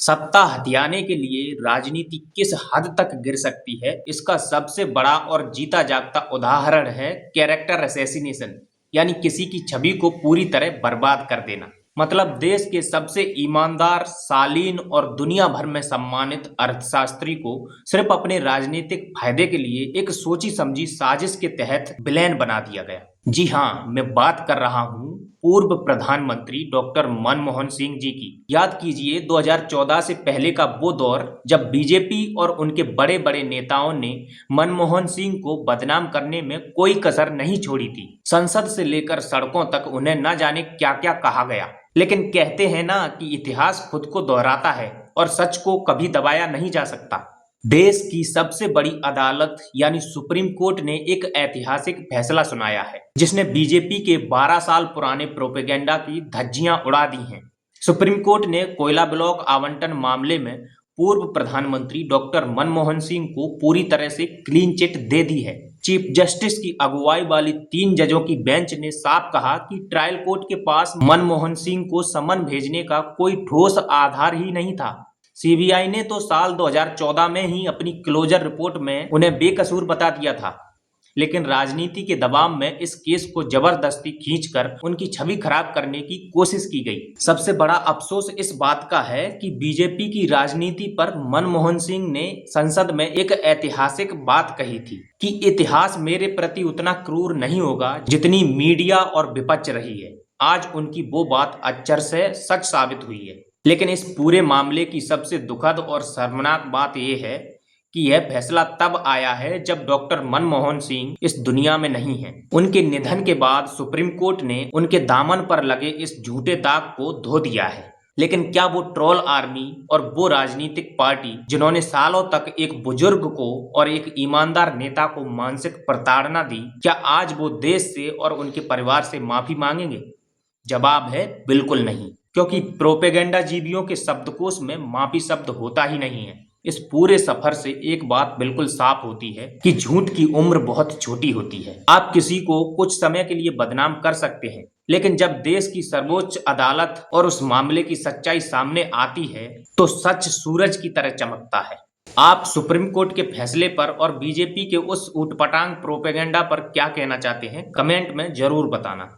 सत्ता हथियाने के लिए राजनीति किस हद तक गिर सकती है, इसका सबसे बड़ा और जीता जागता उदाहरण है कैरेक्टर असैसिनेशन, यानी किसी की छवि को पूरी तरह बर्बाद कर देना। मतलब देश के सबसे ईमानदार, शालीन और दुनिया भर में सम्मानित अर्थशास्त्री को सिर्फ अपने राजनीतिक फायदे के लिए एक सोची समझी साजिश के तहत विलेन बना दिया गया। जी हाँ, मैं बात कर रहा हूँ पूर्व प्रधानमंत्री डॉक्टर मनमोहन सिंह जी की। याद कीजिए 2014 से पहले का वो दौर जब बीजेपी और उनके बड़े बड़े नेताओं ने मनमोहन सिंह को बदनाम करने में कोई कसर नहीं छोड़ी थी। संसद से लेकर सड़कों तक उन्हें न जाने क्या क्या कहा गया। लेकिन कहते हैं ना कि इतिहास खुद को दोहराता है और सच को कभी दबाया नहीं जा सकता। देश की सबसे बड़ी अदालत यानी सुप्रीम कोर्ट ने एक ऐतिहासिक फैसला सुनाया है, जिसने बीजेपी के 12 साल पुराने प्रोपेगेंडा की धज्जियां उड़ा दी हैं। सुप्रीम कोर्ट ने कोयला ब्लॉक आवंटन मामले में पूर्व प्रधानमंत्री डॉक्टर मनमोहन सिंह को पूरी तरह से क्लीन चिट दे दी है। चीफ जस्टिस की अगुवाई वाली 3 जजों की बेंच ने साफ कहा कि ट्रायल कोर्ट के पास मनमोहन सिंह को समन भेजने का कोई ठोस आधार ही नहीं था। सीबीआई ने तो साल 2014 में ही अपनी क्लोजर रिपोर्ट में उन्हें बेकसूर बता दिया था, लेकिन राजनीति के दबाव में इस केस को जबरदस्ती खींचकर उनकी छवि खराब करने की कोशिश की गई। सबसे बड़ा अफसोस इस बात का है कि बीजेपी की राजनीति पर मनमोहन सिंह ने संसद में एक ऐतिहासिक बात कही थी कि इतिहास मेरे प्रति उतना क्रूर नहीं होगा जितनी मीडिया और विपक्ष रही है। आज उनकी वो बात अक्षर से सच साबित हुई है। लेकिन इस पूरे मामले की सबसे दुखद और शर्मनाक बात यह है कि यह फैसला तब आया है जब डॉक्टर मनमोहन सिंह इस दुनिया में नहीं हैं। उनके निधन के बाद सुप्रीम कोर्ट ने उनके दामन पर लगे इस झूठे दाग को धो दिया है। लेकिन क्या वो ट्रोल आर्मी और वो राजनीतिक पार्टी जिन्होंने सालों तक एक बुजुर्ग को और एक ईमानदार नेता को मानसिक प्रताड़ना दी, क्या आज वो देश से और उनके परिवार से माफी मांगेंगे? जवाब है बिल्कुल नहीं, क्योंकि प्रोपेगेंडा जीवियों के शब्दकोश में माफी शब्द होता ही नहीं है। इस पूरे सफर से एक बात बिल्कुल साफ होती है कि झूठ की उम्र बहुत छोटी होती है। आप किसी को कुछ समय के लिए बदनाम कर सकते हैं, लेकिन जब देश की सर्वोच्च अदालत और उस मामले की सच्चाई सामने आती है तो सच सूरज की तरह चमकता है। आप सुप्रीम कोर्ट के फैसले पर और बीजेपी के उस ऊटपटांग प्रोपेगेंडा पर क्या कहना चाहते हैं? कमेंट में जरूर बताना।